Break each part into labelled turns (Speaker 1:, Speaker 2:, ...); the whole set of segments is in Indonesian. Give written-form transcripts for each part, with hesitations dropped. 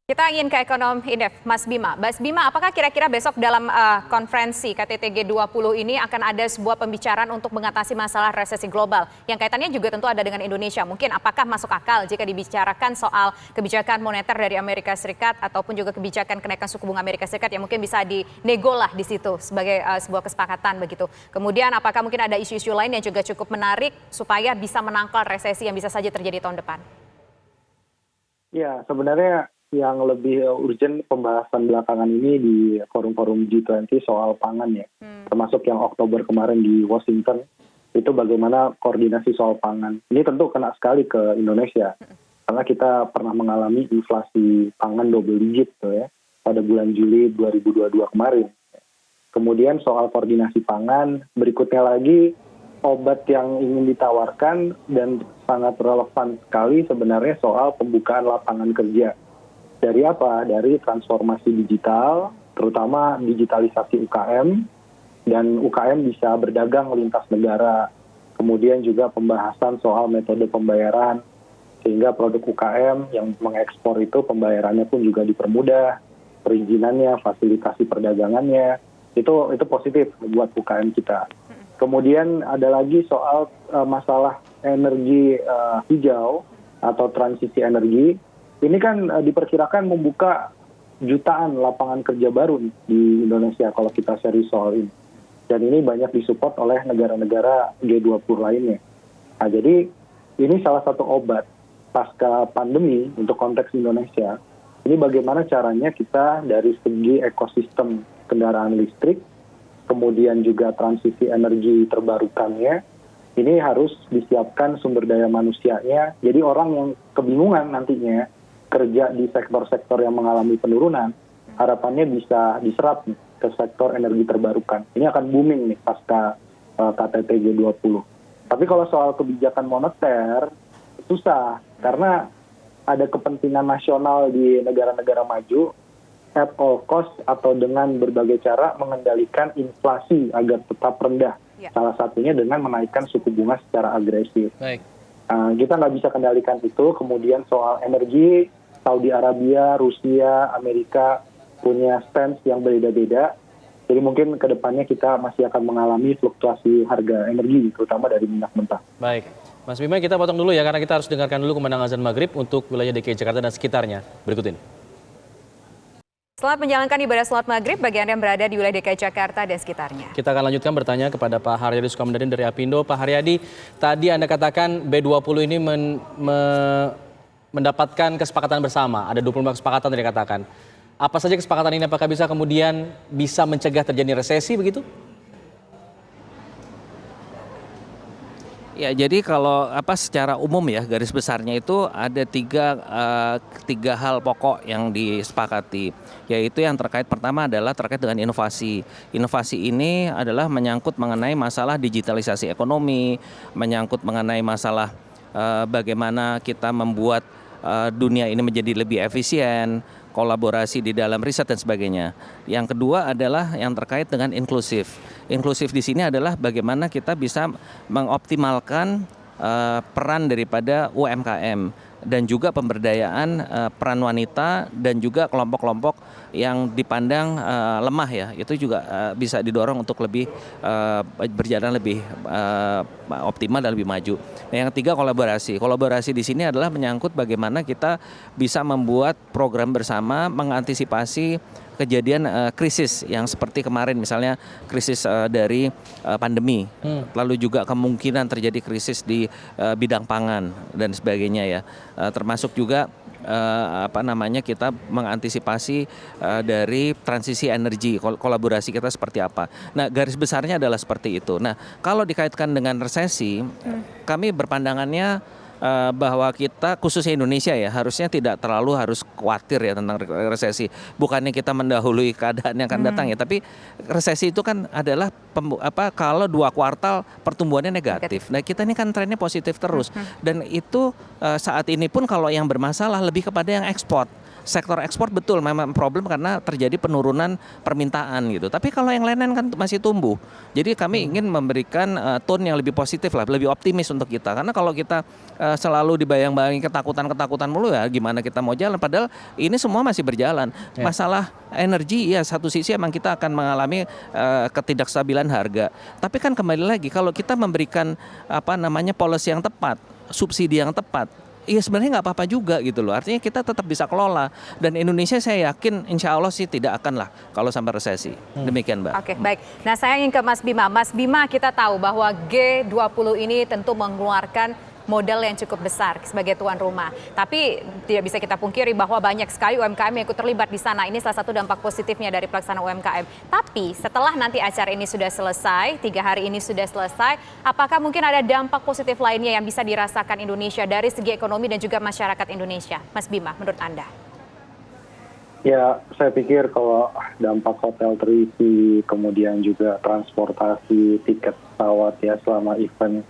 Speaker 1: Kita ingin ke ekonom Indef, Mas Bima. Mas Bima, apakah kira-kira besok dalam konferensi KTT G20 ini akan ada sebuah pembicaraan untuk mengatasi masalah resesi global? Yang kaitannya juga tentu ada dengan Indonesia. Mungkin apakah masuk akal jika dibicarakan soal kebijakan moneter dari Amerika Serikat ataupun juga kebijakan kenaikan suku bunga Amerika Serikat yang mungkin bisa dinego lah di situ sebagai sebuah kesepakatan begitu. Kemudian apakah mungkin ada isu-isu lain yang juga cukup menarik supaya bisa menangkal resesi yang bisa saja terjadi tahun depan?
Speaker 2: Ya, sebenarnya yang lebih urgent pembahasan belakangan ini di forum-forum G20 soal pangan ya. Termasuk yang Oktober kemarin di Washington, itu bagaimana koordinasi soal pangan. Ini tentu kena sekali ke Indonesia, karena kita pernah mengalami inflasi pangan double digit tuh ya, pada bulan Juli 2022 kemarin. Kemudian soal koordinasi pangan, berikutnya lagi obat yang ingin ditawarkan dan sangat relevan sekali sebenarnya soal pembukaan lapangan kerja. Dari apa? Dari transformasi digital, terutama digitalisasi UKM, dan UKM bisa berdagang lintas negara. Kemudian juga pembahasan soal metode pembayaran, sehingga produk UKM yang mengekspor itu pembayarannya pun juga dipermudah, perizinannya, fasilitasi perdagangannya, itu positif buat UKM kita. Kemudian ada lagi soal masalah energi hijau atau transisi energi. Ini kan diperkirakan membuka jutaan lapangan kerja baru di Indonesia kalau kita serius soal ini. Dan ini banyak disupport oleh negara-negara G20 lainnya. Nah, jadi ini salah satu obat pasca pandemi untuk konteks Indonesia. Ini bagaimana caranya kita dari segi ekosistem kendaraan listrik, kemudian juga transisi energi terbarukannya, ini harus disiapkan sumber daya manusianya. Jadi orang yang kebingungan nantinya kerja di sektor-sektor yang mengalami penurunan, harapannya bisa diserap nih ke sektor energi terbarukan. Ini akan booming nih pasca KTT G20. Tapi kalau soal kebijakan moneter, susah. Karena ada kepentingan nasional di negara-negara maju, at all cost atau dengan berbagai cara mengendalikan inflasi agar tetap rendah. Salah satunya dengan menaikkan suku bunga secara agresif.
Speaker 3: Baik.
Speaker 2: Kita nggak bisa kendalikan itu. Kemudian soal energi, Saudi Arabia, Rusia, Amerika punya stance yang berbeda-beda. Jadi mungkin ke depannya kita masih akan mengalami fluktuasi harga energi, terutama dari minyak mentah.
Speaker 3: Baik. Mas Bima, kita potong dulu ya, karena kita harus dengarkan dulu kumandang azan maghrib untuk wilayah DKI Jakarta dan sekitarnya. Berikut ini.
Speaker 1: Selamat menjalankan ibadah sholat maghrib bagi Anda yang berada di wilayah DKI Jakarta dan sekitarnya.
Speaker 3: Kita akan lanjutkan bertanya kepada Pak Haryadi Sukamdhani dari Apindo. Pak Haryadi, tadi Anda katakan B20 ini mendapatkan kesepakatan bersama. Ada 25 kesepakatan yang dikatakan. Apa saja kesepakatan ini? Apakah bisa kemudian bisa mencegah terjadi resesi begitu?
Speaker 4: Ya, jadi kalau secara umum ya garis besarnya itu ada tiga hal pokok yang disepakati, yaitu yang pertama adalah terkait dengan inovasi. Inovasi ini adalah menyangkut mengenai masalah digitalisasi ekonomi, menyangkut mengenai masalah bagaimana kita membuat dunia ini menjadi lebih efisien, kolaborasi di dalam riset dan sebagainya. Yang kedua adalah yang terkait dengan inklusif. Inklusif di sini adalah bagaimana kita bisa mengoptimalkan peran daripada UMKM dan juga pemberdayaan peran wanita dan juga kelompok-kelompok yang dipandang lemah ya, itu juga bisa didorong untuk lebih berjalan lebih optimal dan lebih maju. Nah, yang ketiga kolaborasi. Kolaborasi di sini adalah menyangkut bagaimana kita bisa membuat program bersama mengantisipasi kejadian krisis yang seperti kemarin, misalnya krisis dari pandemi, lalu juga kemungkinan terjadi krisis di bidang pangan dan sebagainya ya, termasuk juga kita mengantisipasi dari transisi energi, kolaborasi kita seperti apa. Nah, garis besarnya adalah seperti itu. Nah, kalau dikaitkan dengan resesi, kami berpandangannya bahwa kita khususnya Indonesia ya harusnya tidak terlalu harus khawatir ya tentang resesi. Bukannya kita mendahului keadaan yang akan datang ya, tapi resesi itu kan adalah kalau 2 kuartal pertumbuhannya negatif. Nah, kita ini kan trennya positif terus dan itu saat ini pun kalau yang bermasalah lebih kepada yang ekspor. sektor ekspor betul memang problem karena terjadi penurunan permintaan gitu. Tapi kalau yang lain-lain kan masih tumbuh. Jadi kami ingin memberikan tone yang lebih positif lah, lebih optimis untuk kita. Karena kalau kita selalu dibayang-bayangi ketakutan-ketakutan mulu ya gimana kita mau jalan. Padahal ini semua masih berjalan. Masalah energi ya satu sisi emang kita akan mengalami ketidakstabilan harga. Tapi kan kembali lagi kalau kita memberikan policy yang tepat, subsidi yang tepat, iya sebenarnya nggak apa-apa juga gitu loh. Artinya kita tetap bisa kelola. Dan Indonesia saya yakin insya Allah sih tidak akan lah kalau sampai resesi. Demikian Mbak.
Speaker 1: Oke, baik. Nah saya ingin ke Mas Bima. Mas Bima kita tahu bahwa G20 ini tentu mengeluarkan modal yang cukup besar sebagai tuan rumah. Tapi tidak bisa kita pungkiri bahwa banyak sekali UMKM yang ikut terlibat di sana. Ini salah satu dampak positifnya dari pelaksanaan UMKM. Tapi setelah nanti acara ini sudah selesai, 3 hari ini sudah selesai, apakah mungkin ada dampak positif lainnya yang bisa dirasakan Indonesia dari segi ekonomi dan juga masyarakat Indonesia? Mas Bima, menurut Anda?
Speaker 2: Ya, saya pikir kalau dampak hotel terisi, kemudian juga transportasi, tiket pesawat ya selama event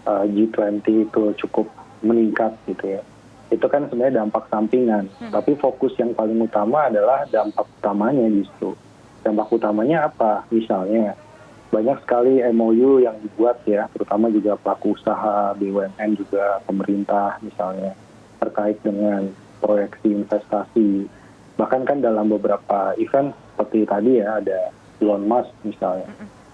Speaker 2: G20 itu cukup meningkat gitu ya. Itu kan sebenarnya dampak sampingan. Tapi fokus yang paling utama adalah dampak utamanya justru. Dampak utamanya apa? Misalnya banyak sekali MOU yang dibuat ya, terutama juga pelaku usaha, BUMN juga pemerintah misalnya terkait dengan proyeksi investasi. Bahkan kan dalam beberapa event seperti tadi ya ada Elon Musk misalnya.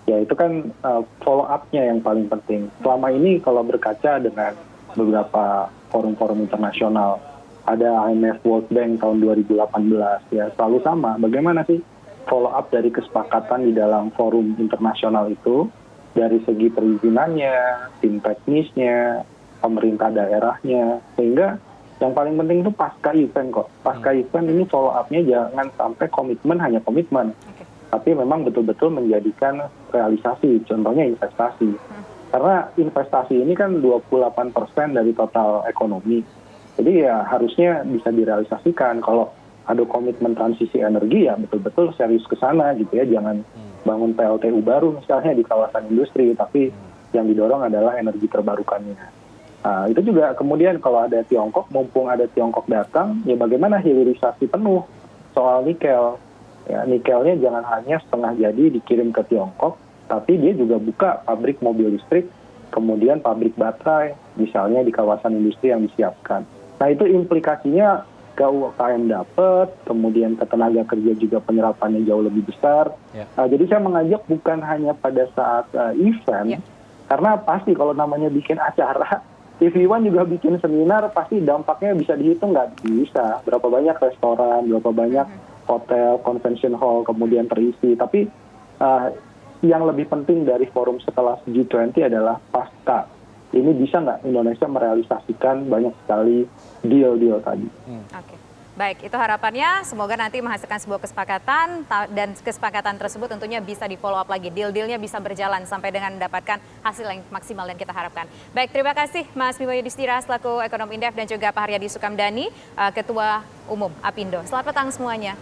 Speaker 2: Ya itu kan follow up-nya yang paling penting. Selama ini kalau berkaca dengan beberapa forum-forum internasional, ada IMF World Bank tahun 2018, ya selalu sama. Bagaimana sih follow up dari kesepakatan di dalam forum internasional itu, dari segi perizinannya, tim teknisnya, pemerintah daerahnya, sehingga yang paling penting itu pasca event kok. Pasca event ini follow up-nya jangan sampai komitmen hanya komitmen. Tapi memang betul-betul menjadikan realisasi, contohnya investasi. Karena investasi ini kan 28% dari total ekonomi. Jadi ya harusnya bisa direalisasikan. Kalau ada komitmen transisi energi ya betul-betul serius ke sana gitu ya. Jangan bangun PLTU baru misalnya di kawasan industri, tapi yang didorong adalah energi terbarukannya. Nah, itu juga kemudian kalau ada Tiongkok, mumpung ada Tiongkok datang, ya bagaimana hilirisasi penuh soal nikel. Ya, nikelnya jangan hanya setengah jadi dikirim ke Tiongkok, tapi dia juga buka pabrik mobil listrik, kemudian pabrik baterai, misalnya di kawasan industri yang disiapkan. Nah itu implikasinya ke UMKM dapat, kemudian ke tenaga kerja juga penyerapannya jauh lebih besar. Jadi saya mengajak bukan hanya pada saat event, karena pasti kalau namanya bikin acara, TV One juga bikin seminar, pasti dampaknya bisa dihitung nggak? Bisa. Berapa banyak restoran, berapa banyak hotel, convention hall, kemudian terisi. Tapi yang lebih penting dari forum setelah G20 adalah pasca. Ini bisa nggak Indonesia merealisasikan banyak sekali deal-deal tadi.
Speaker 1: Oke. Baik, itu harapannya. Semoga nanti menghasilkan sebuah kesepakatan dan kesepakatan tersebut tentunya bisa di-follow up lagi. Deal-dealnya bisa berjalan sampai dengan mendapatkan hasil yang maksimal dan kita harapkan. Baik, terima kasih Mas Bima Yudhistira selaku Ekonom Indef dan juga Pak Haryadi Sukamdhani, Ketua Umum Apindo. Selamat petang semuanya.